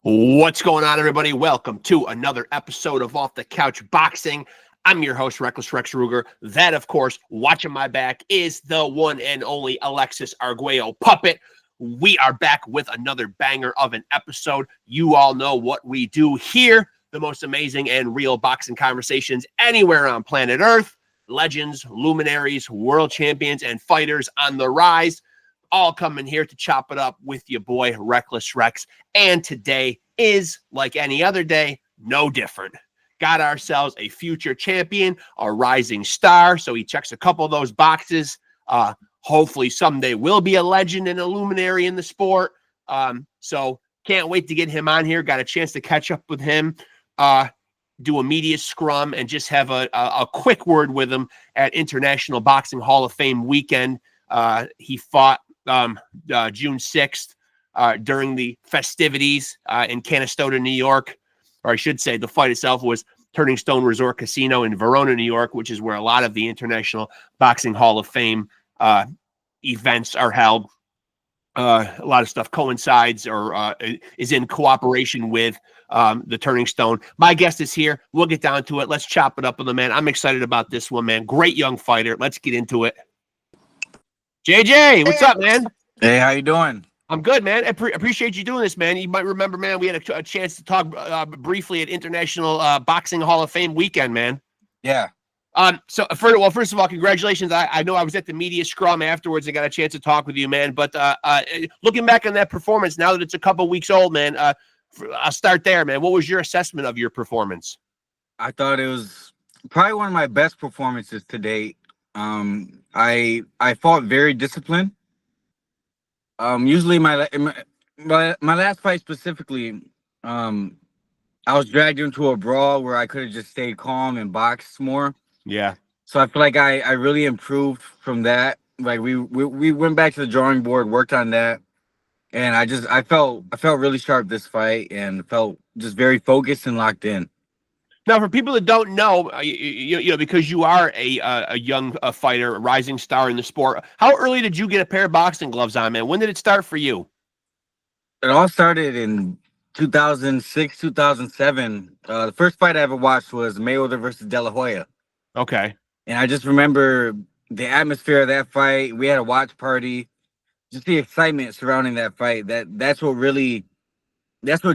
What's going on, everybody? Welcome to another episode of Off the Couch Boxing. I'm your host, Rexx Ruger. That, of course, watching my back is the one and only Alexis Arguello Puppet. We are back with another banger of an episode. You all know what we do here. The most amazing and real boxing conversations anywhere on planet Earth. Legends, luminaries, world champions, and fighters on the rise. All coming here to chop it up with your boy, Reckless Rexx. And today is, like any other day, no different. Got ourselves a future champion, a rising star. So he checks a couple of those boxes. Hopefully someday will be a legend and a luminary in the sport. So can't wait to get him on here. Got a chance to catch up with him, do a media scrum, and just have a quick word with him at International Boxing Hall of Fame weekend. He fought June 6th during the festivities in Canastota, New York. Or I should say the fight itself was Turning Stone Resort Casino in Verona, New York, which is where a lot of the International Boxing Hall of Fame events are held. A lot of stuff coincides or is in cooperation with the Turning Stone. My guest is here. We'll get down to it. Let's chop it up with the man. I'm excited about this one, man. Great young fighter. Let's get into it. JJ, what's up, man? Hey, how you doing? I'm good, man. I appreciate you doing this, man. You might remember, man, we had a chance to talk briefly at International Boxing Hall of Fame weekend, man. Yeah. So first of all, congratulations. I know I was at the media scrum afterwards. I got a chance to talk with you, man. But looking back on that performance, now that it's a couple weeks old, man, I'll start there, man. What was your assessment of your performance? I thought it was probably one of my best performances to date. I fought very disciplined. Usually my last fight specifically, I was dragged into a brawl where I could have just stayed calm and boxed more. Yeah. So I feel like I really improved from that. Like we went back to the drawing board, worked on that, and I felt really sharp this fight and felt just very focused and locked in. Now, for people that don't know, you know, because you are a young fighter, a rising star in the sport, how early did you get a pair of boxing gloves on, man? When did it start for you? It all started in 2006, 2007. The first fight I ever watched was Mayweather versus De La Hoya. Okay. And I just remember the atmosphere of that fight. We had a watch party. Just the excitement surrounding that fight. That's what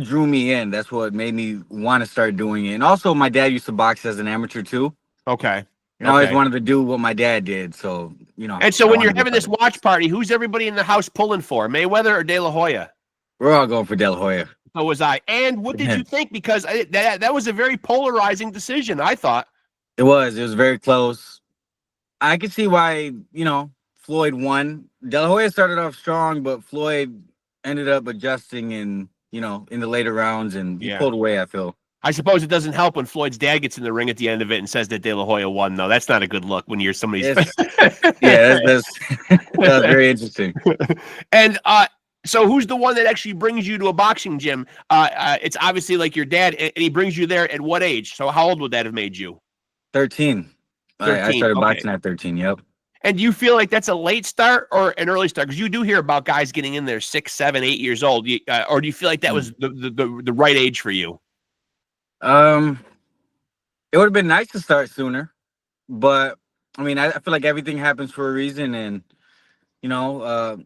drew me in. That's what made me want to start doing it. And also, my dad used to box as an amateur too. Okay. And I always wanted to do what my dad did. So, you know. And so when you're having this watch party, who's everybody in the house pulling for? Mayweather or De La Hoya? We're all going for De La Hoya. So was I. And what did you think? Because that was a very polarizing decision, I thought. It was very close. I could see why, you know, Floyd won. De La Hoya started off strong, but Floyd ended up adjusting and, you know, in the later rounds, and he pulled away, I feel. I suppose it doesn't help when Floyd's dad gets in the ring at the end of it and says that De La Hoya won, though. That's not a good look when you're somebody's... Yeah, that's very interesting. And so who's the one that actually brings you to a boxing gym? It's obviously like your dad, and he brings you there at what age? So how old would that have made you? 13. I started boxing at 13, yep. And do you feel like that's a late start or an early start? Because you do hear about guys getting in there 6, 7, 8 years old. Or do you feel like that was the right age for you? It would have been nice to start sooner, but I mean, I feel like everything happens for a reason, and you know,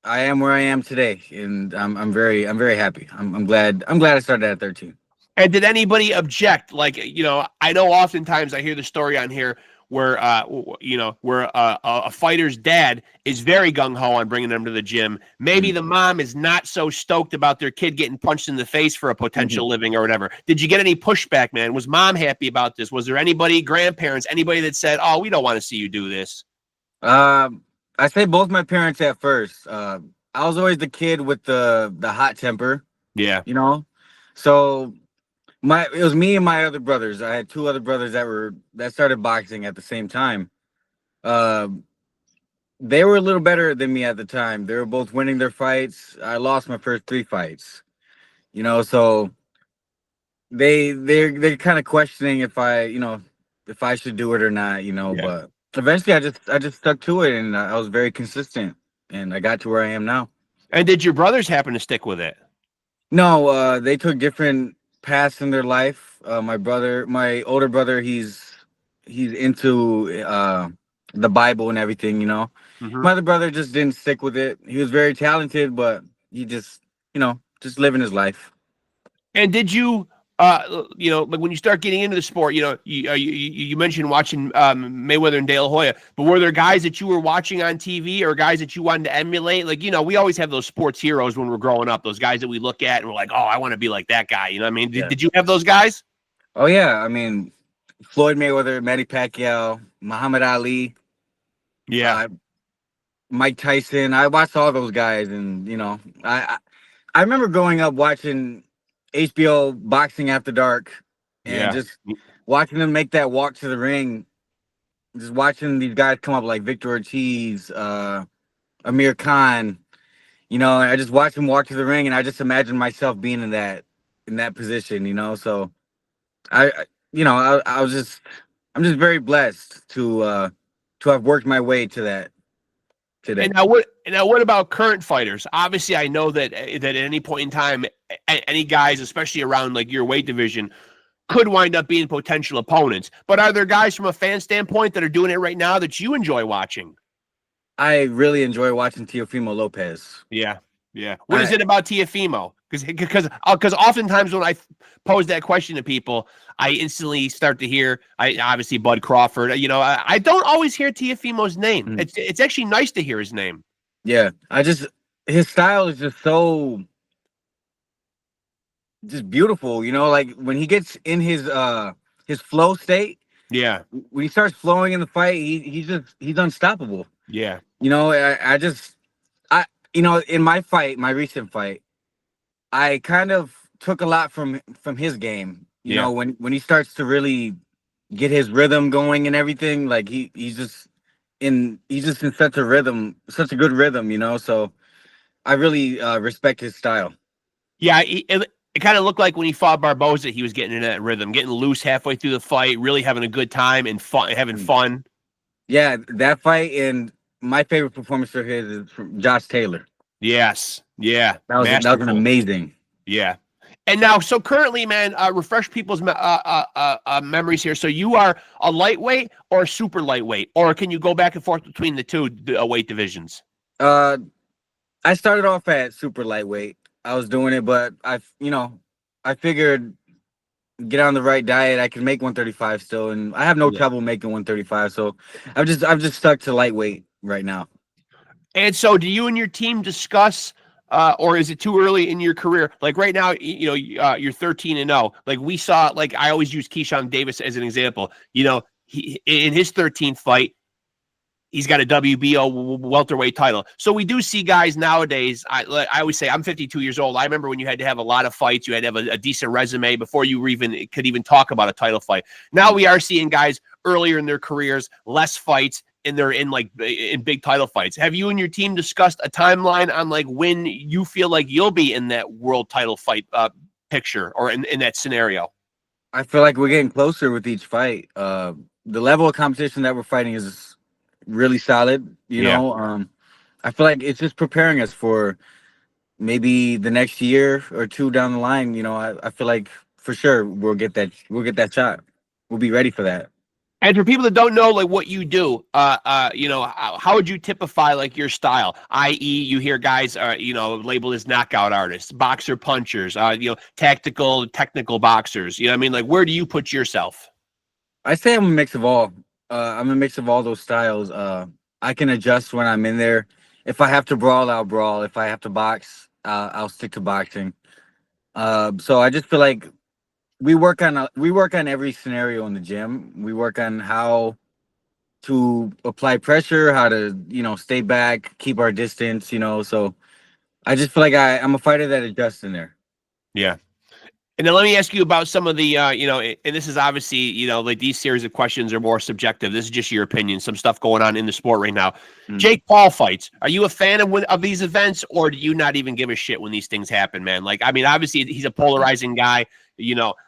I am where I am today, and I'm very happy. I'm glad I started at 13. And did anybody object? Like, you know, I know oftentimes I hear the story on here where, a fighter's dad is very gung-ho on bringing them to the gym. Maybe the mom is not so stoked about their kid getting punched in the face for a potential living or whatever. Did you get any pushback, man? Was mom happy about this? Was there anybody, grandparents, anybody that said, oh, we don't want to see you do this? I say both my parents at first. I was always the kid with the hot temper. Yeah. You know? So... it was me and my other brothers. I had 2 other brothers that started boxing at the same time. They were a little better than me at the time. They were both winning their fights. I lost my first 3 fights. You know, so they're kind of questioning if I should do it or not, you know, but eventually I just stuck to it, and I was very consistent, and I got to where I am now. And did your brothers happen to stick with it? No, they took different paths in their life. My older brother, he's into the Bible and everything, you know. Mm-hmm. My other brother just didn't stick with it. He was very talented, but he just, just living his life. And did you, like when you start getting into the sport, you mentioned watching Mayweather and De La Hoya, but were there guys that you were watching on TV or guys that you wanted to emulate? Like, we always have those sports heroes when we're growing up, those guys that we look at and we're like, oh, I want to be like that guy. You know what I mean? Did you have those guys? Oh yeah, I mean, Floyd Mayweather, Manny Pacquiao, Muhammad Ali, Yeah. Mike Tyson. I watched all those guys, and I remember growing up watching HBO Boxing After Dark, and just watching them make that walk to the ring. Just watching these guys come up like Victor Ortiz, Amir Khan. I just watched them walk to the ring, and I just imagined myself being in that position. So I'm just very blessed to have worked my way to that today. And now what about current fighters? Obviously, I know that at any point in time, any guys, especially around like your weight division, could wind up being potential opponents. But are there guys from a fan standpoint that are doing it right now that you enjoy watching? I really enjoy watching Teofimo Lopez. Yeah. What is it about Teofimo? Because oftentimes when I pose that question to people, I instantly start to hear, obviously Bud Crawford. I don't always hear Teofimo's name. It's actually nice to hear his name. Yeah, his style is just so just beautiful. Like when he gets in his flow state. Yeah. When he starts flowing in the fight, he's unstoppable. Yeah. In my recent fight, I kind of took a lot from his game. When he starts to really get his rhythm going and everything, like he's just in such a rhythm, such a good rhythm. So I really respect his style. Yeah, it kind of looked like when he fought Barboza, he was getting into that rhythm, getting loose halfway through the fight, really having a good time and having fun. Yeah, that fight, and my favorite performance of his is from Josh Taylor. Yes. Yeah. That was an amazing. Yeah. And now, so currently, man, refresh people's memories here. So you are a lightweight or a super lightweight, or can you go back and forth between the two weight divisions? I started off at super lightweight. I was doing it, but I figured get on the right diet, I can make 135 still, and I have no trouble making 135. So I've just stuck to lightweight right now. And so, do you and your team discuss, or is it too early in your career? Like right now, you're 13-0. Like we saw, like I always use Keyshawn Davis as an example. He in his 13th fight, he's got a WBO welterweight title. So we do see guys nowadays. I always say I'm 52 years old. I remember when you had to have a lot of fights. You had to have a decent resume before you could even talk about a title fight. Now we are seeing guys earlier in their careers, less fights, and they're in big title fights. Have you and your team discussed a timeline on like when you feel like you'll be in that world title fight picture or in that scenario? I feel like we're getting closer with each fight. The level of competition that we're fighting is really solid. I feel like it's just preparing us for maybe the next year or two down the line. I feel like for sure we'll get that shot. We'll be ready for that. And for people that don't know, like what you do, how would you typify like your style? I.e., you hear guys, labeled as knockout artists, boxer punchers, tactical, technical boxers. You know what I mean? Like, where do you put yourself? I say I'm a mix of all. I'm a mix of all those styles. I can adjust when I'm in there. If I have to brawl, I'll brawl. If I have to box, I'll stick to boxing. So I just feel like we work on every scenario in the gym. We work on how to apply pressure, how to stay back, keep our distance. So I just feel like I'm a fighter that adjusts in there. Yeah. And then let me ask you about some of the, and this is obviously, like these series of questions are more subjective. This is just your opinion. Some stuff going on in the sport right now. Jake Paul fights. Are you a fan of these events, or do you not even give a shit when these things happen, man? Like, I mean, obviously he's a polarizing guy.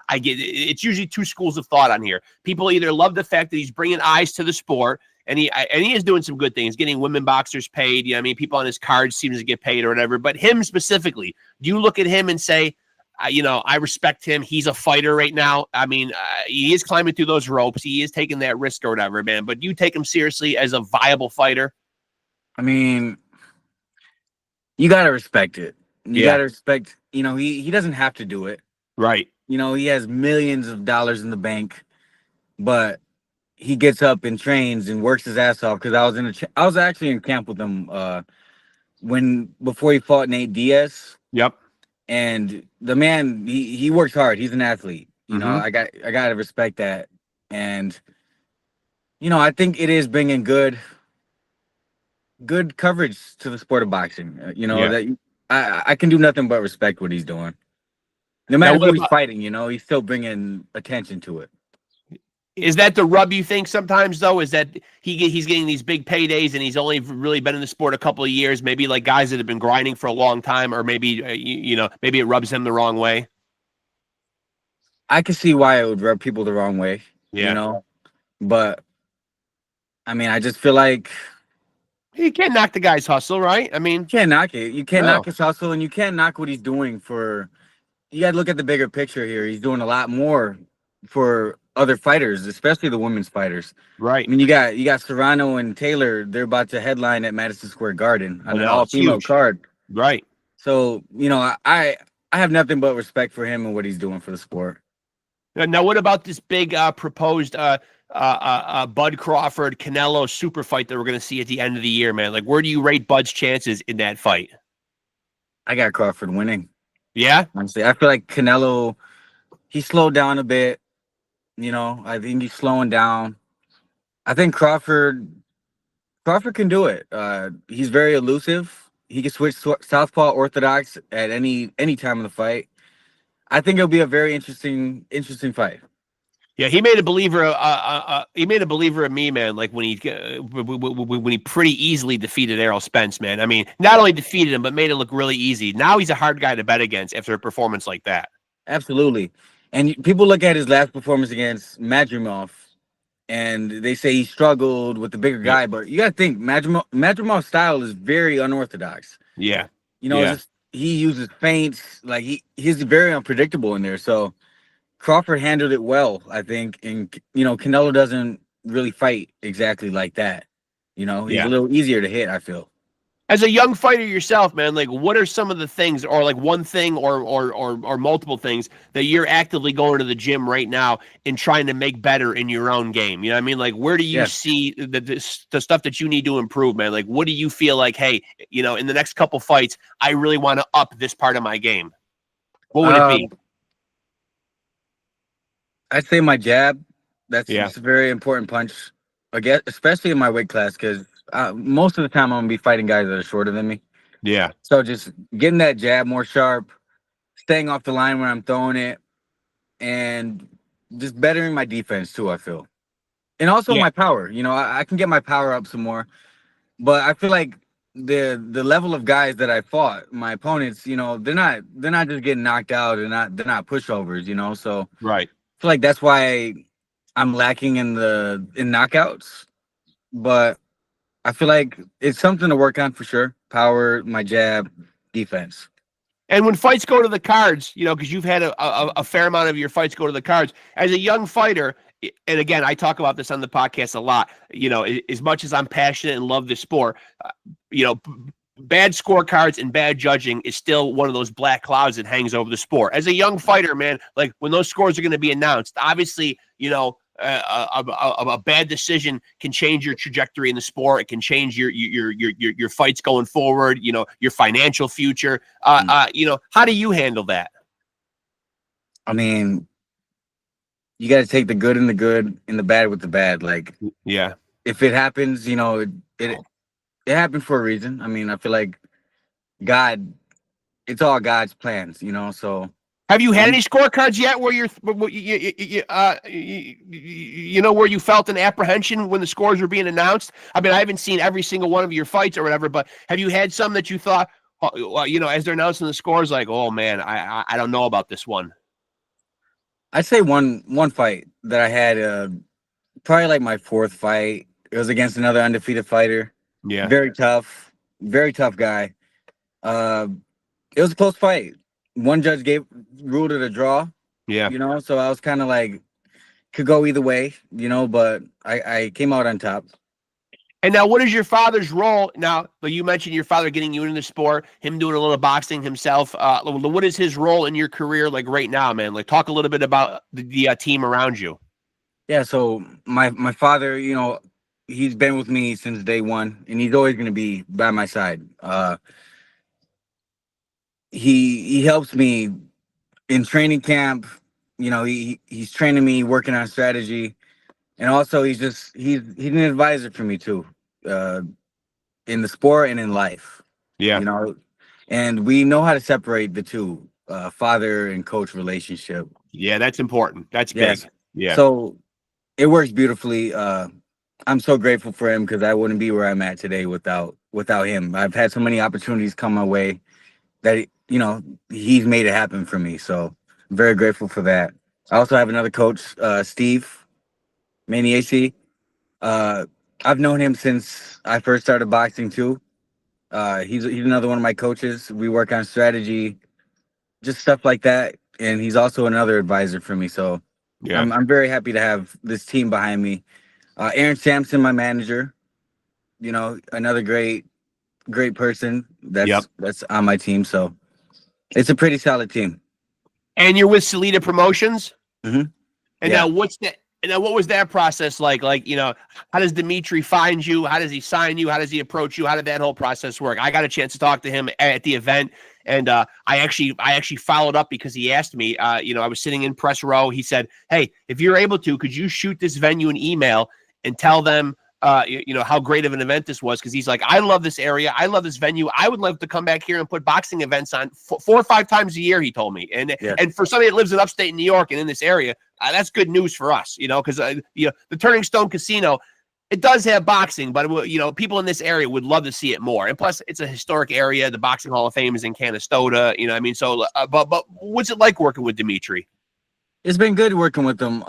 I get it's usually two schools of thought on here. People either love the fact that he's bringing eyes to the sport and he is doing some good things, getting women boxers paid. I mean, people on his cards seems to get paid or whatever. But him specifically, do you look at him and say, I respect him. He's a fighter right now. I mean, he is climbing through those ropes. He is taking that risk or whatever, man. But do you take him seriously as a viable fighter? I mean, you got to respect it. You got to respect, he doesn't have to do it. Right. He has millions of dollars in the bank, but he gets up and trains and works his ass off. Because I was actually in camp with him before he fought Nate Diaz. Yep. And the man, he works hard. He's an athlete. I got to respect that. And I think it is bringing good coverage to the sport of boxing. That I can do nothing but respect what he's doing. No matter who he's fighting, he's still bringing attention to it. Is that the rub you think sometimes, though? Is that he's getting these big paydays and he's only really been in the sport a couple of years? Maybe like guys that have been grinding for a long time, or maybe, maybe it rubs him the wrong way? I can see why it would rub people the wrong way, But, I mean, I just feel like you can't knock the guy's hustle, right? I mean, you can't knock it. You can't knock his hustle, and you can't knock what he's doing for. You got to look at the bigger picture here. He's doing a lot more for other fighters, especially the women's fighters. Right. I mean, you got Serrano and Taylor. They're about to headline at Madison Square Garden on an all-female card. Right. So, I have nothing but respect for him and what he's doing for the sport. Now, what about this big proposed Bud Crawford Canelo super fight that we're going to see at the end of the year, man? Like, where do you rate Bud's chances in that fight? I got Crawford winning. Yeah? Honestly, I feel like Canelo, he slowed down a bit. I think he's slowing down. I think Crawford can do it. He's very elusive. He can switch southpaw orthodox at any time of the fight. I think it'll be a very interesting fight. Yeah, he made a believer. He made a believer of me, man. Like when he pretty easily defeated Errol Spence, man. I mean, not only defeated him, but made it look really easy. Now he's a hard guy to bet against after a performance like that. Absolutely. And people look at his last performance against Madrimov, and they say he struggled with the bigger guy. But you got to think, Madrimov's style is very unorthodox. Yeah. He uses feints. Like he's very unpredictable in there. So Crawford handled it well, I think. And, Canelo doesn't really fight exactly like that. He's a little easier to hit, I feel. As a young fighter yourself, man, like what are some of the things, or like one thing or multiple things that you're actively going to the gym right now and trying to make better in your own game? You know what I mean? Like where do you see the stuff that you need to improve, man? Like what do you feel like, hey, in the next couple fights, I really want to up this part of my game? What would it be? I'd say my jab. That's a very important punch, again, especially in my weight class, because most of the time I'm going to be fighting guys that are shorter than me. Yeah. So just getting that jab more sharp, staying off the line when I'm throwing it, and just bettering my defense too, I feel. And also my power. I can get my power up some more. But I feel like the level of guys that I fought, my opponents, they're not just getting knocked out, they're not pushovers, so right. I feel like that's why I'm lacking in knockouts. But I feel like it's something to work on for sure. Power, my jab, defense. And when fights go to the cards, because you've had a fair amount of your fights go to the cards, as a young fighter, and again, I talk about this on the podcast a lot, as much as I'm passionate and love this sport, bad scorecards and bad judging is still one of those black clouds that hangs over the sport. As a young fighter, man, like when those scores are going to be announced, obviously, a bad decision can change your trajectory in the sport. It can change your fights going forward, your financial future. How do you handle that? I mean, you got to take the good in the good and the bad with the bad. Like, if it happens, it happened for a reason. I mean, I feel like it's all God's plans, so. Have you had any scorecards yet where where you felt an apprehension when the scores were being announced? I mean, I haven't seen every single one of your fights or whatever, but have you had some that you thought, as they're announcing the scores, like, oh man, I don't know about this one? I'd say one fight that I had, probably like my fourth fight. It was against another undefeated fighter. Yeah. Very tough guy. It was a close fight. One judge ruled it a draw. Yeah. You know, so I was kind of like, could go either way, you know, but I came out on top. And now, what is your father's role? Now, you mentioned your father getting you into the sport, him doing a little boxing himself. What is his role in your career like right now, man? Like, talk a little bit about the team around you. Yeah, so my father, you know, he's been with me since day one, and he's always going to be by my side. He helps me in training camp. You know, he's training me, working on strategy, and also he's an advisor for me too, in the sport and in life. Yeah, you know, and we know how to separate the two, father and coach relationship. Yeah, that's important. That's Yes. big. Yeah. So it works beautifully. I'm so grateful for him because I wouldn't be where I'm at today without him. I've had so many opportunities come my way that, you know, he's made it happen for me. So I'm very grateful for that. I also have another coach, Steve Maniaci. I've known him since I first started boxing too. He's another one of my coaches. We work on strategy, just stuff like that. And he's also another advisor for me. So Yeah. I'm very happy to have this team behind me. Aaron Sampson, my manager, you know, another great person that's on my team. So it's a pretty solid team. And you're with Salida Promotions? Mm-hmm. And now what's that? And now what was that process like? Like, you know, how does Dimitri find you? How does he sign you? How does he approach you? How did that whole process work? I got a chance to talk to him at the event, and I actually followed up because he asked me. You know, I was sitting in press row. He said, "Hey, if you're able to, could you shoot this venue an email and tell them, you know, how great of an event this was?" Because he's like, "I love this area. I love this venue. I would love to come back here and put boxing events on 4 or 5 times a year." He told me, and for somebody that lives in upstate New York and in this area, that's good news for us, you know, because you know, the Turning Stone Casino, it does have boxing, but you know, people in this area would love to see it more. And plus, it's a historic area. The Boxing Hall of Fame is in Canastota, you know what I mean? So, but what's it like working with Dimitri? It's been good working with him.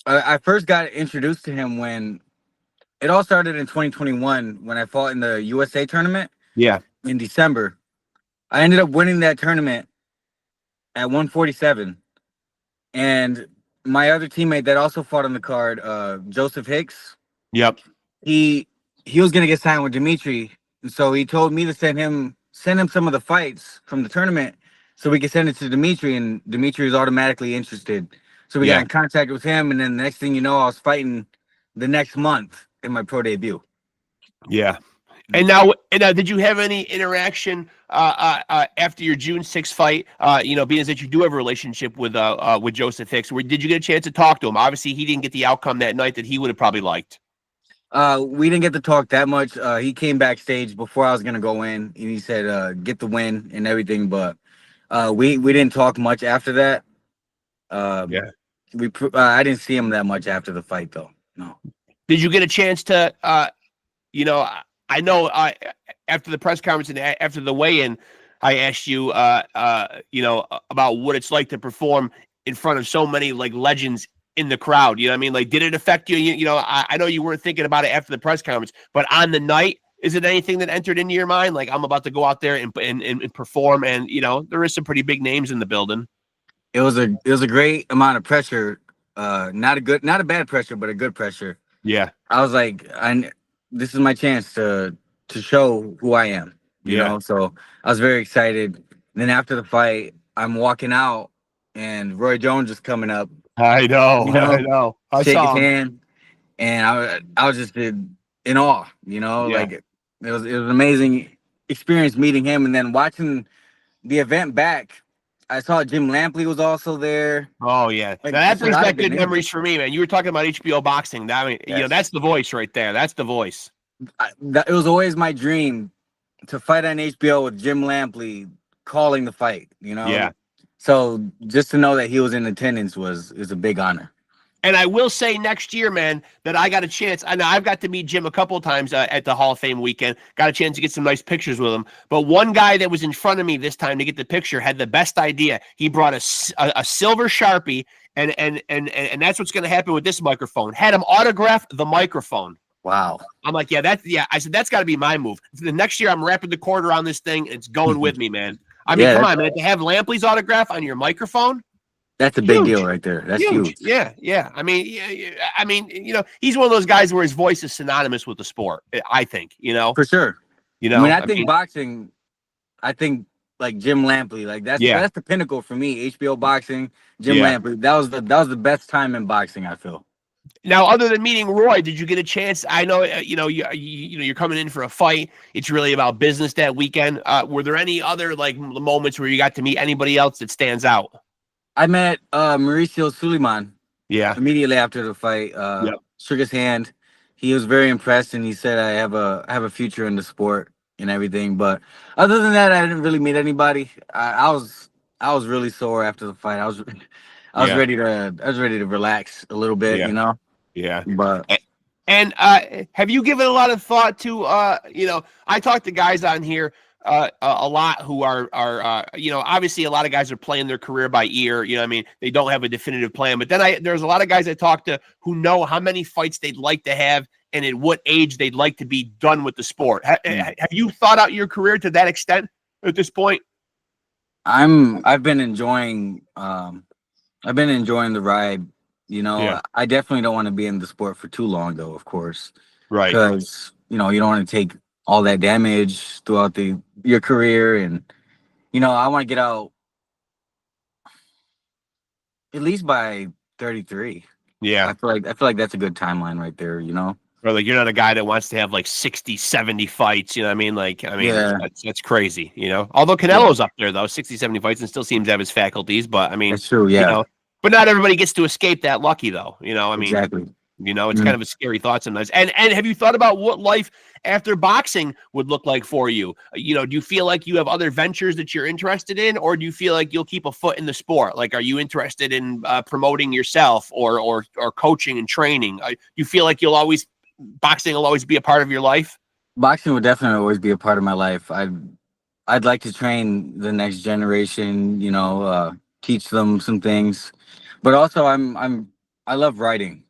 I first got introduced to him when it all started in 2021 when I fought in the USA tournament. Yeah. In December. I ended up winning that tournament at 147. And my other teammate that also fought on the card, Joseph Hicks. Yep. He was gonna get signed with Dimitri. And so he told me to send him some of the fights from the tournament so we could send it to Dimitri, and Dimitri was automatically interested. So we got in contact with him, and then the next thing you know, I was fighting the next month in my pro debut. Yeah. And now, did you have any interaction after your June 6th fight? You know, being that you do have a relationship with Joseph Hicks, where did you get a chance to talk to him? Obviously, he didn't get the outcome that night that he would have probably liked. We didn't get to talk that much. He came backstage before I was gonna go in, and he said, "Get the win and everything." But we didn't talk much after that. I didn't see him that much after the fight, though. No. Did you get a chance to, you know? I know after the press conference and after the weigh-in, I asked you, you know, about what it's like to perform in front of so many like legends in the crowd. You know what I mean? Like, did it affect you? You know, I know you weren't thinking about it after the press conference, but on the night, is it anything that entered into your mind? Like, I'm about to go out there and perform, and you know, there is some pretty big names in the building. It was a great amount of pressure. Not a bad pressure, but a good pressure. Yeah. I was like, this is my chance to show who I am, you know? So I was very excited. And then after the fight, I'm walking out and Roy Jones is coming up. I know, you know I know. I shake saw his him. hand, and I was just in awe, you know? Like it was an amazing experience meeting him, and then watching the event back. I saw Jim Lampley was also there. Oh yeah, like, now, that brings back good names. memories for me, man. You were talking about HBO boxing. I mean, you know, that's the voice right there. That's the voice. It was always my dream to fight on HBO with Jim Lampley calling the fight. You know. Yeah. So just to know that he was in attendance is a big honor. And I will say next year, man, that I got a chance. I know I've got to meet Jim a couple of times at the Hall of Fame weekend. Got a chance to get some nice pictures with him. But one guy that was in front of me this time to get the picture had the best idea. He brought a silver Sharpie, and that's what's going to happen with this microphone. Had him autograph the microphone. Wow. I'm like, I said, that's got to be my move. The next year, I'm wrapping the cord around this thing. It's going with me, man. I mean, come on, man. To have Lampley's autograph on your microphone, that's a big deal right there. That's huge. Yeah. I mean, he's one of those guys where his voice is synonymous with the sport. I think, for sure. I mean, I think boxing. I think like Jim Lampley, like that's the pinnacle for me. HBO boxing, Jim Lampley. That was the best time in boxing, I feel. Now, other than meeting Roy, did you get a chance? I know, you're coming in for a fight. It's really about business that weekend. Were there any other like moments where you got to meet anybody else that stands out? I met Mauricio Suleiman. Yeah. Immediately after the fight, shook his hand. He was very impressed, and he said, "I have a future in the sport and everything." But other than that, I didn't really meet anybody. I was really sore after the fight. I was ready to relax a little bit, Yeah. But have you given a lot of thought to I talk to guys on here a lot who are obviously a lot of guys are playing their career by ear. I mean, they don't have a definitive plan. But then there's a lot of guys I talk to who know how many fights they'd like to have and at what age they'd like to be done with the sport. Have you thought out your career to that extent at this point? I've been enjoying the ride. I definitely don't want to be in the sport for too long, though, of course. Right. Because, you don't want to take all that damage throughout your career. And, I want to get out at least by 33. Yeah. I feel like that's a good timeline right there, Or like you're not a guy that wants to have like 60, 70 fights, you know what I mean? That's crazy, Although Canelo's up there though, 60, 70 fights and still seems to have his faculties, but I mean, that's true, yeah. But not everybody gets to escape that lucky though, I mean, exactly. It's kind of a scary thought sometimes. And have you thought about what life after boxing would look like for you? Do you feel like you have other ventures that you're interested in, or do you feel like you'll keep a foot in the sport? Like, are you interested in promoting yourself or coaching and training? You feel like boxing will always be a part of your life? Boxing will definitely always be a part of my life. I'd like to train the next generation, teach them some things, but also I love writing.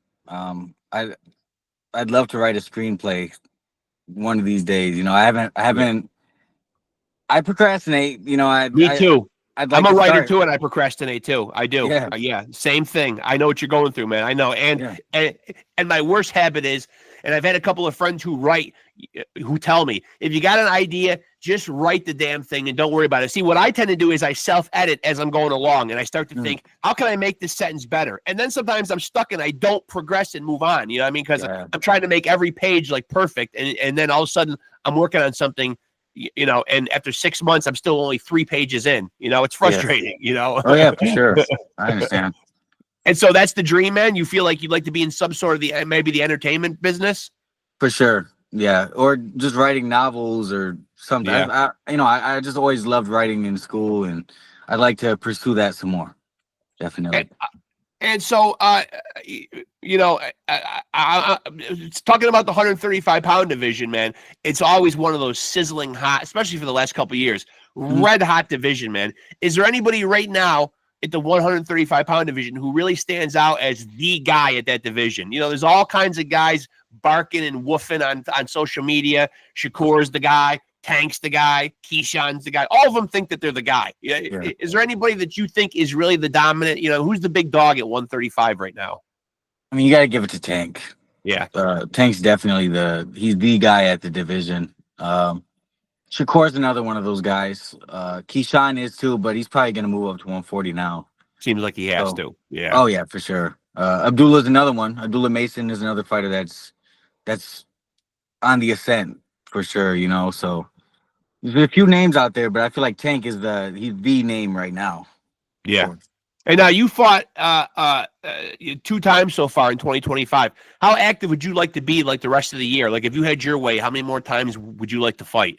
I'd love to write a screenplay one of these days. I procrastinate. Me too. I'm a writer too, and I procrastinate too. I do. Yeah. Same thing. I know what you're going through, man. I know. And my worst habit is, and I've had a couple of friends who write, who tell me, if you got an idea, just write the damn thing and don't worry about it. See, what I tend to do is I self-edit as I'm going along, and I start to think, how can I make this sentence better? And then sometimes I'm stuck and I don't progress and move on. You know what I mean? Because I'm trying to make every page like perfect, and then all of a sudden I'm working on something. And after 6 months, I'm still only 3 pages in. It's frustrating. Oh yeah, for sure. I understand. And so that's the dream, man. You feel like you'd like to be in some sort of maybe the entertainment business? For sure. Yeah. Or just writing novels or something. Yeah. I just always loved writing in school, and I'd like to pursue that some more. Definitely. And so, it's talking about the 135-pound division, man. It's always one of those sizzling hot, especially for the last couple of years, red hot division, man. Is there anybody right now at the 135-pound division who really stands out as the guy at that division? There's all kinds of guys barking and woofing on social media. Shakur's the guy. Tank's the guy, Keyshawn's the guy. All of them think that they're the guy. Yeah. Is there anybody that you think is really the dominant? Who's the big dog at 135 right now? I mean, you got to give it to Tank. Yeah. Tank's definitely he's the guy at the division. Shakur's another one of those guys. Keyshawn is too, but he's probably going to move up to 140 now. Seems like he has to. Yeah. Oh, yeah, for sure. Abdullah's another one. Abdullah Mason is another fighter that's on the ascent for sure, so there's a few names out there, but I feel like Tank is he's the name right now. Yeah. And now you fought 2 times so far in 2025. How active would you like to be like the rest of the year? Like if you had your way, how many more times would you like to fight?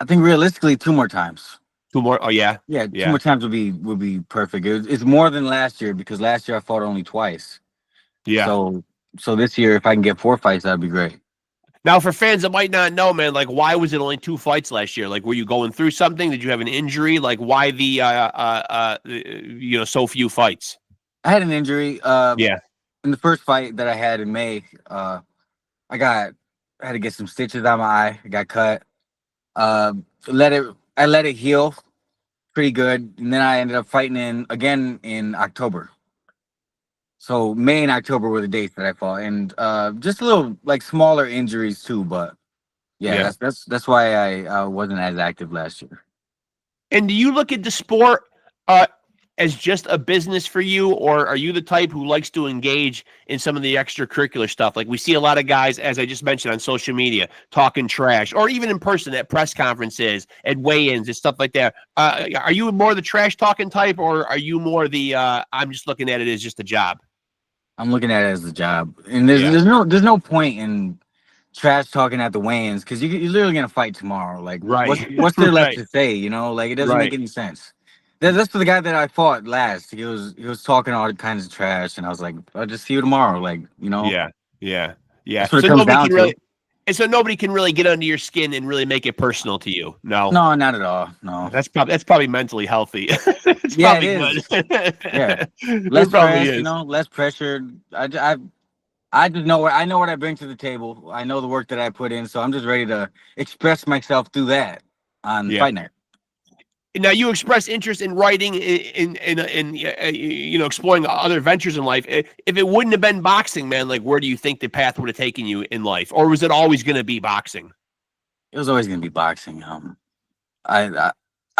I think realistically 2 more times. 2 more? Oh yeah. Yeah, 2 more times would be perfect. It's more than last year because last year I fought only twice. Yeah. So this year if I can get 4 fights, that'd be great. Now, for fans that might not know, man, like why was it only 2 fights last year? Like, were you going through something? Did you have an injury? Like, why so few fights? I had an injury. In the first fight that I had in May, I had to get some stitches out my eye. I got cut. Uh, I let it heal pretty good, and then I ended up fighting again in October. So May and October were the dates that I fought, and just a little like smaller injuries too. But yeah, that's why I wasn't as active last year. And do you look at the sport as just a business for you, or are you the type who likes to engage in some of the extracurricular stuff? Like we see a lot of guys, as I just mentioned, on social media talking trash, or even in person at press conferences, at weigh-ins, and stuff like that. Are you more the trash talking type, or are you more the I'm just looking at it as just a job? I'm looking at it as a job, and there's no point in trash talking at the weigh-ins because you're literally gonna fight tomorrow. Like, what's there left to say? You know, like it doesn't make any sense. That's for the guy that I fought last. He was talking all kinds of trash, and I was like, I'll just see you tomorrow. Like, you know. Yeah. That's what it comes down to. And so nobody can really get under your skin and really make it personal to you. No, not at all. No, that's probably mentally healthy. It's yeah, probably it is. Good. Yeah, less stress, you know, less pressure. I just know I know what I bring to the table. I know the work that I put in, so I'm just ready to express myself through that on fight night. Now you express interest in writing, in you know, exploring other ventures in life. If it wouldn't have been boxing, man, like where do you think the path would have taken you in life, or was it always going to be boxing? It was always going to be boxing. I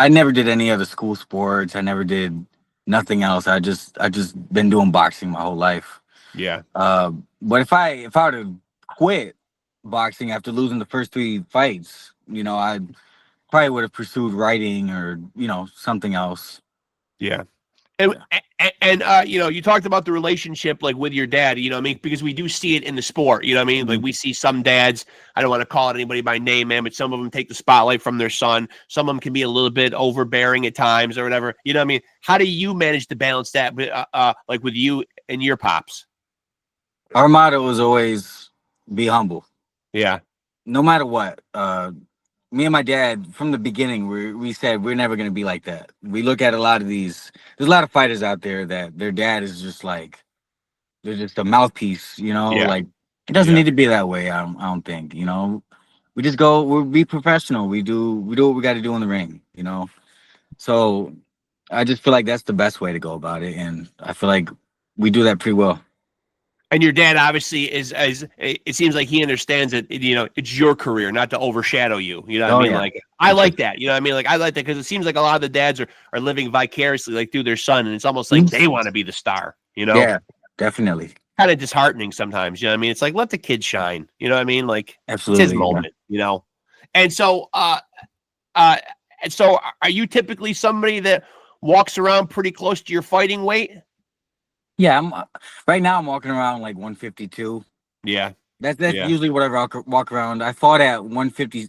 never did any other school sports. I never did nothing else. I just been doing boxing my whole life. Yeah. But if I were to quit boxing after losing the first 3 fights, you know, I probably would have pursued writing or, you know, something else. Yeah. And you know, you talked about the relationship like with your dad, you know what I mean? Because we do see it in the sport, you know what I mean? Like we see some dads, I don't want to call anybody by name, man, but some of them take the spotlight from their son. Some of them can be a little bit overbearing at times or whatever. You know what I mean? How do you manage to balance that like with you and your pops? Our motto was always be humble. Yeah. No matter what. Me and my dad, from the beginning, we said we're never going to be like that. We look at there's a lot of fighters out there that their dad is just like, they're just a mouthpiece, you know? Like, it doesn't need to be that way, I don't think, you know? We just we'll be professional. We do what we got to do in the ring, you know? So I just feel like that's the best way to go about it. And I feel like we do that pretty well. And your dad obviously is, as it seems like he understands that, you know, it's your career, not to overshadow you. You know what I mean? Like, I like that. You know what I mean? Like, I like that because it seems like a lot of the dads are living vicariously like through their son, and it's almost like they want to be the star, you know? Yeah, definitly. Kind of disheartening sometimes, you know what I mean? It's like, let the kid shine, you know what I mean? Like, absolutely, it's his moment, you know? And so, so are you typically somebody that walks around pretty close to your fighting weight? Yeah, right now I'm walking around like 152. Yeah. That's usually whatever I'll walk around. I fought at 150.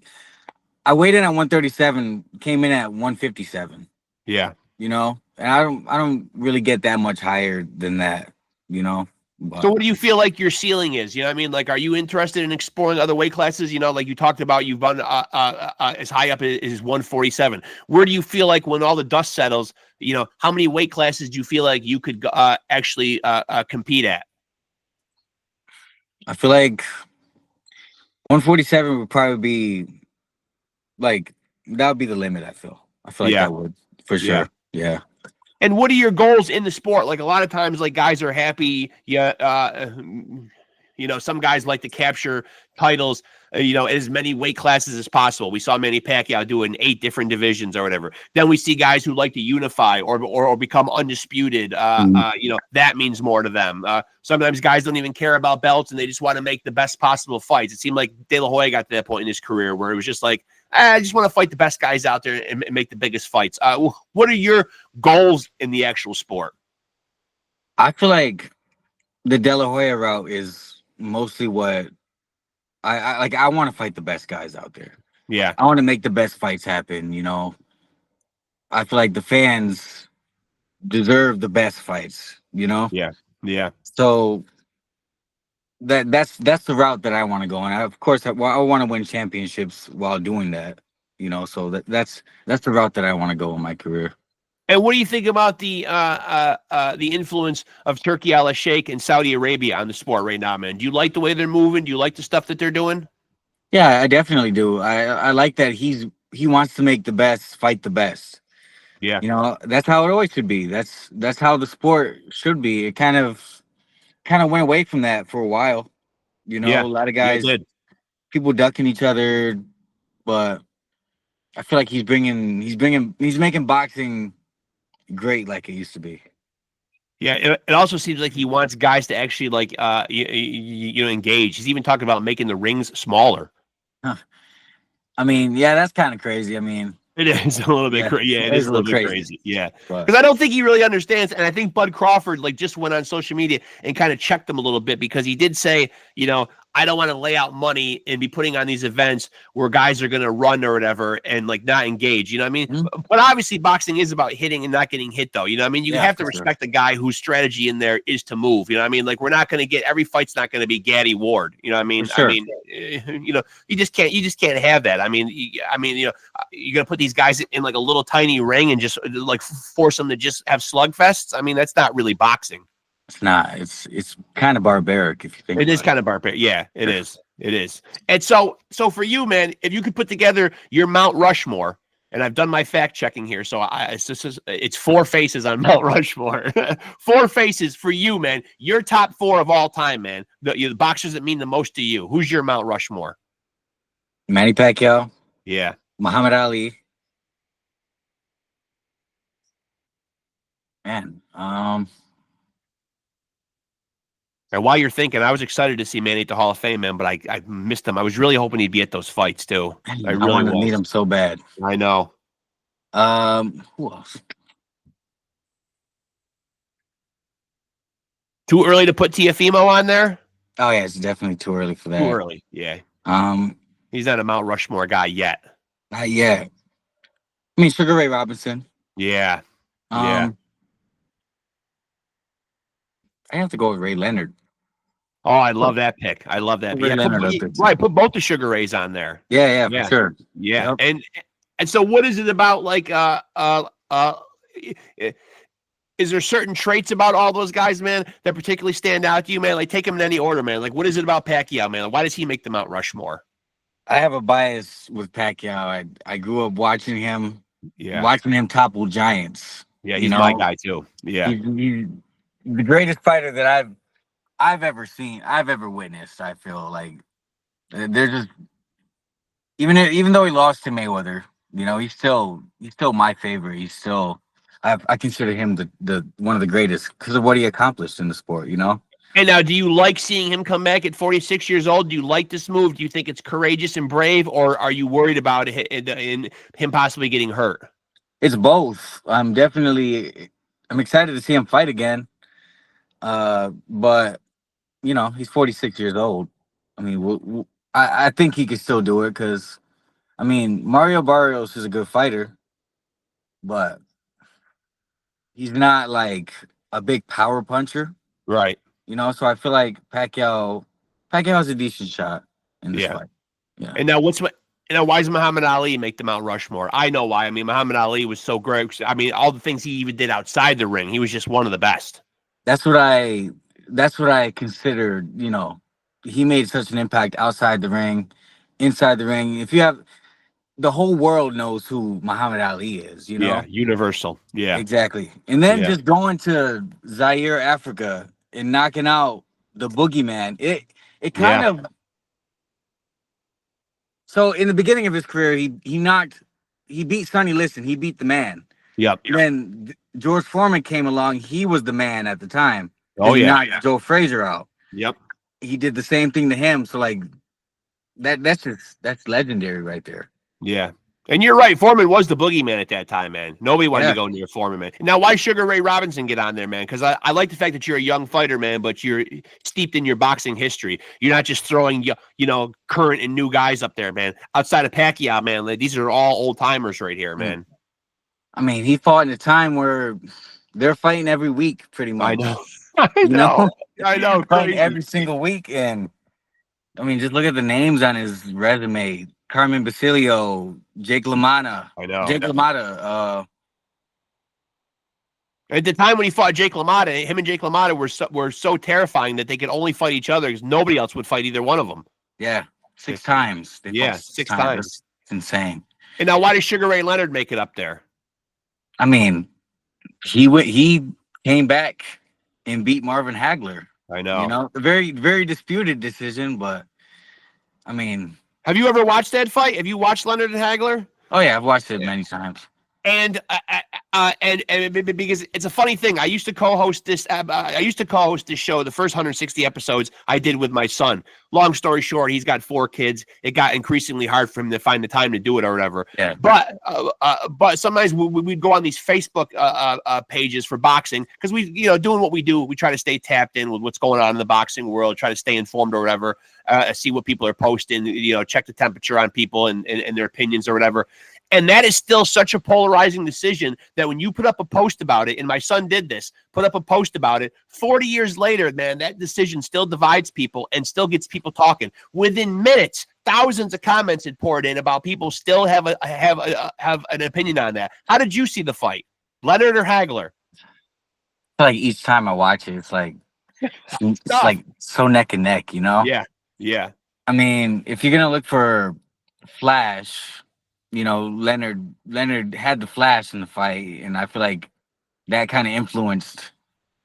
I weighed in at 137, came in at 157. Yeah. You know, and I don't really get that much higher than that, you know. But so what do you feel like your ceiling is? You know what I mean? Like, are you interested in exploring other weight classes? You know, like you talked about, you've gone as high up as 147. Where do you feel like when all the dust settles, you know, how many weight classes do you feel like you could actually compete at? I feel like 147 would probably be like, that would be the limit. I feel like that would, for sure. Yeah. And what are your goals in the sport? Like a lot of times, like guys are happy. Yeah. You know, some guys like to capture titles, you know, as many weight classes as possible. We saw Manny Pacquiao doing 8 different divisions or whatever. Then we see guys who like to unify or become undisputed. You know, that means more to them. Sometimes guys don't even care about belts and they just want to make the best possible fights. It seemed like De La Hoya got to that point in his career where it was just like, I just want to fight the best guys out there and make the biggest fights. What are your goals in the actual sport? I feel like the De La Hoya route is mostly what I like. I want to fight the best guys out there. Yeah. I want to make the best fights happen, you know. I feel like the fans deserve the best fights, you know? Yeah. Yeah. So that's the route that I want to go. And of course I want to win championships while doing that, you know. So that's the route that I want to go in my career. And what do you think about the influence of Turkey Al Sheikh and Saudi Arabia on the sport right now, man? Do you like the way they're moving? Do you like the stuff that they're doing? Yeah, I definitely do. I like that he wants to make the best fight the best. Yeah. You know, that's how it always should be. That's how the sport should be. It kind of went away from that for a while. You know, Yeah. a lot of Yeah, it guys, did. people ducking each other, but I feel like he's making boxing great like it used to be. Yeah, it also seems like he wants guys to actually like engage. He's even talking about making the rings smaller. Huh. I mean, yeah, that's kind of crazy. I mean, It is a little bit yeah, crazy. Yeah, it it is is a a little little bit crazy. crazy. Yeah, But because I don't think he really understands. And I think Bud Crawford like just went on social media and kind of checked him a little bit because he did say, I don't want to lay out money and be putting on these events where guys are going to run or whatever and like not engage. You know what I mean? Mhm. But obviously, boxing is about hitting and not getting hit, though. You know what I mean? You Yeah, have to for sure. respect the guy whose strategy in there is to move. You know what I mean? Like we're not going to get every fight's not going to be Gaddy Ward. You know what I mean? For sure. You just can't have that. I mean, you're gonna put these guys in like a little tiny ring and just like force them to just have slugfests. I mean, that's not really boxing. It's not. It's kind of barbaric if you think It is about kind of barbaric. Yeah, it is. It is. And so for you, man, if you could put together your Mount Rushmore, and I've done my fact checking here, so it's four faces on Mount Rushmore. Four faces for you, man. Your top four of all time, man. The boxers that mean the most to you. Who's your Mount Rushmore? Manny Pacquiao, Yeah. Muhammad Ali. Man, And while you're thinking, I was excited to see Manny at the Hall of Fame, man, but I missed him. I was really hoping he'd be at those fights too. I really wanted to was. meet him so bad. I know. Who else? Too early to put Tiafimo on there? Oh yeah, it's definitely too early for that. Too early. Yeah. He's not a Mount Rushmore guy yet. Not yet. I mean, Sugar Ray Robinson. Yeah. I have to go with Ray Leonard. Oh, I love that pick. I love that. Ray Leonard Put both the Sugar Rays on there. Yeah, for sure. Yeah. Yep. And so what is it about like is there certain traits about all those guys, man, that particularly stand out to you, man? Like take them in any order, man. Like what is it about Pacquiao, man? Why does he make the Mount Rushmore? I have a bias with Pacquiao. I grew up watching him. Yeah. Watching him topple giants. Yeah, he's my guy too. Yeah. He's the greatest fighter that I've ever seen, I've ever witnessed. I feel like they're just even though he lost to Mayweather, he's still my favorite. He's still I consider him the one of the greatest because of what he accomplished in the sport. And now, do you like seeing him come back at 46 years old? Do you like this move? Do you think it's courageous and brave, or are you worried about in him possibly getting hurt? It's both. I'm excited to see him fight again. But he's 46 years old. I mean, I think he could still do it because, I mean, Mario Barrios is a good fighter, but he's not like a big power puncher, right? So I feel like Pacquiao has a decent shot in this fight. Yeah. And now why does Muhammad Ali make the Mount Rushmore? I know why. I mean, Muhammad Ali was so great. I mean, all the things he even did outside the ring, he was just one of the best. That's what I considered. He made such an impact outside the ring, inside the ring. If you have the whole world knows who Muhammad Ali is, Yeah, universal. Yeah, exactly. And then just going to Zaire, Africa, and knocking out the boogeyman. It kind of. So in the beginning of his career, he beat Sonny Liston. He beat the man. Yep. And then George Foreman came along. He was the man at the time. Oh he knocked Joe Frazier out. Yep. He did the same thing to him. So like that's legendary right there. Yeah. And you're right. Foreman was the boogeyman at that time, man. Nobody wanted to go near Foreman, man. Now, why Sugar Ray Robinson get on there, man? Because I like the fact that you're a young fighter, man, but you're steeped in your boxing history. You're not just throwing, current and new guys up there, man. Outside of Pacquiao, man, like, these are all old timers right here, man. I mean, he fought in a time where they're fighting every week, pretty much. I know. Fighting every single week, and I mean, just look at the names on his resume. Carmen Basilio, Jake LaMotta. I know. Jake LaMotta. At the time when he fought Jake LaMotta, him and Jake LaMotta were so terrifying that they could only fight each other because nobody else would fight either one of them. Yeah, 6 times. They fought six times. It's insane. And now, why did Sugar Ray Leonard make it up there? I mean, he came back and beat Marvin Hagler. I know. You know, a very, very disputed decision, but I mean, have you ever watched that fight? Have you watched Leonard and Hagler? Oh yeah, I've watched it many times. And because it's a funny thing, I used to co-host this. I used to co-host this show. The first 160 episodes I did with my son. Long story short, he's got 4 kids. It got increasingly hard for him to find the time to do it or whatever. Yeah. But sometimes we'd go on these Facebook pages for boxing because we, doing what we do, we try to stay tapped in with what's going on in the boxing world, try to stay informed or whatever, see what people are posting, check the temperature on people and their opinions or whatever. And that is still such a polarizing decision that when you put up a post about it, and my son did this, put up a post about it, 40 years later, man, that decision still divides people and still gets people talking. Within minutes, thousands of comments had poured in about people still have an opinion on that. How did you see the fight, Leonard or Hagler? Like each time I watch it, it's like like so neck and neck, Yeah. I mean, if you're gonna look for flash, Leonard had the flash in the fight, and I feel like that kind of influenced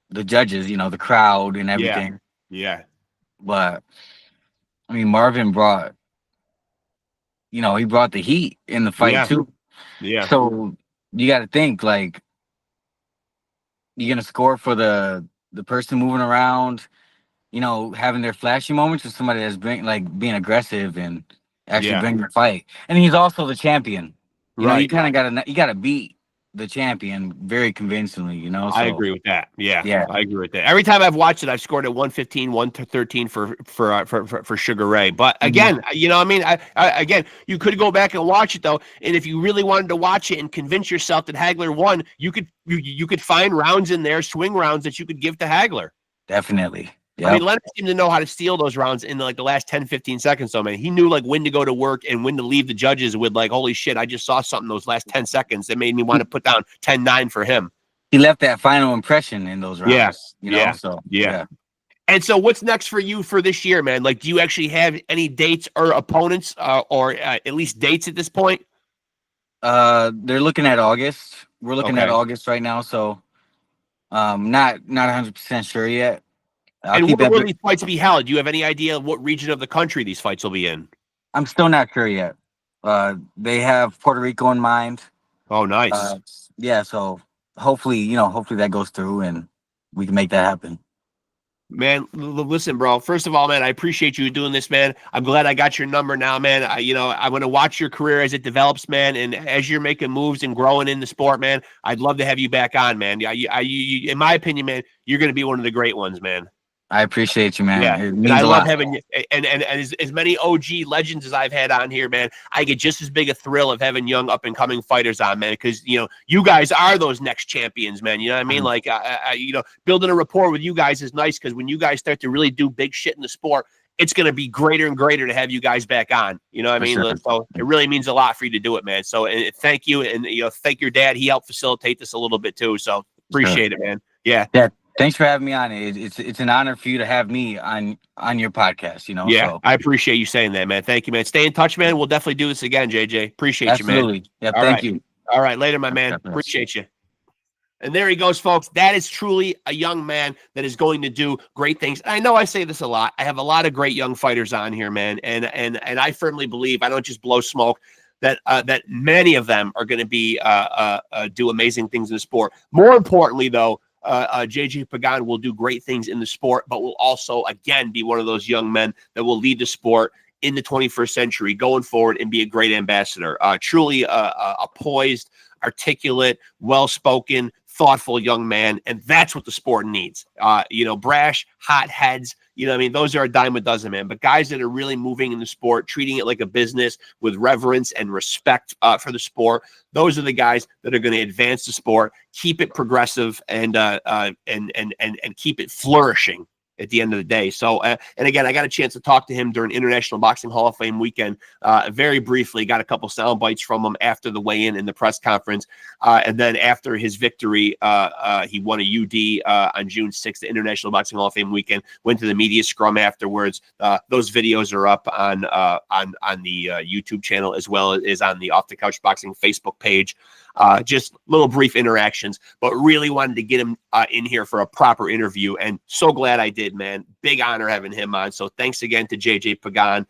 the judges, the crowd and everything. Yeah. But I mean, Marvin brought, he brought the heat in the fight too. Yeah. So you got to think like you're gonna score for the person moving around, having their flashy moments, or somebody that's being aggressive and actually bring the fight. And he's also the champion. You kind of gotta beat the champion very convincingly, So, I agree with that. Yeah. I agree with that. Every time I've watched it, I've scored at 115, 113 for Sugar Ray. But again, again, you could go back and watch it though. And if you really wanted to watch it and convince yourself that Hagler won, you could find rounds in there, swing rounds that you could give to Hagler. Definitely. Yep. I mean, Leonard seemed to know how to steal those rounds in the last 10, 15 seconds. So, man, he knew when to go to work and when to leave the judges with holy shit, I just saw something those last 10 seconds that made me want to put down 10-9 for him. He left that final impression in those rounds. Yeah. And so what's next for you for this year, man? Do you actually have any dates or opponents or at least dates at this point? They're looking at August. We're looking at August right now. So not 100% sure yet. And where will these fights be held? Do you have any idea what region of the country these fights will be in? I'm still not sure yet. They have Puerto Rico in mind. Oh, nice. So hopefully that goes through and we can make that happen. Man, listen, bro. First of all, man, I appreciate you doing this, man. I'm glad I got your number now, man. I'm going to watch your career as it develops, man. And as you're making moves and growing in the sport, man, I'd love to have you back on, man. You, in my opinion, man, you're going to be one of the great ones, man. I appreciate you, man. Yeah, and I love having you. And as many OG legends as I've had on here, man, I get just as big a thrill of having young up and coming fighters on, man. Because you guys are those next champions, man. You know what I mean? Building a rapport with you guys is nice because when you guys start to really do big shit in the sport, it's going to be greater and greater to have you guys back on. You know what I mean? Sure. So it really means a lot for you to do it, man. So thank you, and thank your dad. He helped facilitate this a little bit too. So appreciate it, man. Yeah. Thanks for having me on. It's an honor for you to have me on your podcast, Yeah, so. I appreciate you saying that, man. Thank you, man. Stay in touch, man. We'll definitely do this again, JJ. Appreciate you, man. Absolutely. Yeah, thank you. All right, later, my man. Appreciate you. And there he goes, folks. That is truly a young man that is going to do great things. I know I say this a lot. I have a lot of great young fighters on here, man. And I firmly believe, I don't just blow smoke, that many of them are going to be do amazing things in the sport. More importantly, though, JJ PAGAN will do great things in the sport, but will also, again, be one of those young men that will lead the sport in the 21st century going forward and be a great ambassador. Truly a poised, articulate, well-spoken, thoughtful young man, and that's what the sport needs. Brash, hot heads, those are a dime a dozen, man. But guys that are really moving in the sport, treating it like a business with reverence and respect for the sport, those are the guys that are going to advance the sport, keep it progressive, and keep it flourishing. at the end of the day. So, and again, I got a chance to talk to him during International Boxing Hall of Fame weekend, very briefly. Got a couple sound bites from him after the weigh-in and the press conference, and then after his victory, he won a UD on June 6th, the International Boxing Hall of Fame weekend. Went to the media scrum afterwards. Those videos are up on the YouTube channel, as well as on the Off the Couch Boxing Facebook page. Just little brief interactions, but really wanted to get him in here for a proper interview, and so glad I did, man. Big honor having him on. So thanks again to JJ Pagan.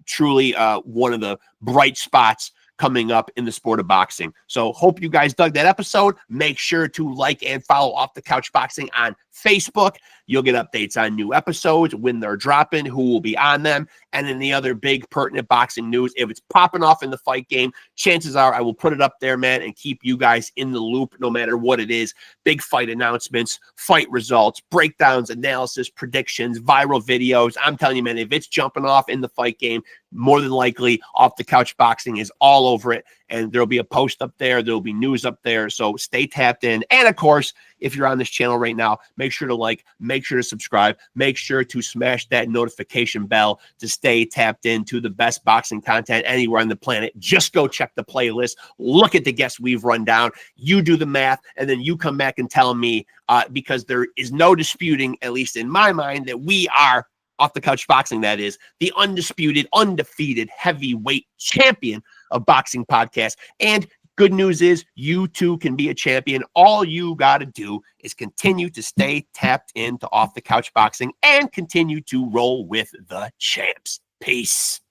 Truly one of the bright spots coming up in the sport of boxing. So hope you guys dug that episode. Make sure to like and follow Off the Couch Boxing on Facebook. You'll get updates on new episodes, when they're dropping, who will be on them, and any other big pertinent boxing news. If it's popping off in the fight game, chances are I will put it up there, man, and keep you guys in the loop no matter what it is. Big fight announcements, fight results, breakdowns, analysis, predictions, viral videos. I'm telling you, man, if it's jumping off in the fight game, more than likely Off the Couch Boxing is all over it, and there'll be a post up there. There'll be news up there. So stay tapped in. And of course, if you're on this channel right now, make sure to like, make sure to subscribe, make sure to smash that notification bell to stay tapped into the best boxing content anywhere on the planet. Just go check the playlist. Look at the guests we've run down. You do the math, and then you come back and tell me, because there is no disputing, at least in my mind, that we are Off the Couch Boxing, that is the undisputed, undefeated heavyweight champion of boxing podcast. And good news is you too can be a champion. All you got to do is continue to stay tapped into Off the Couch Boxing and continue to roll with the champs. Peace.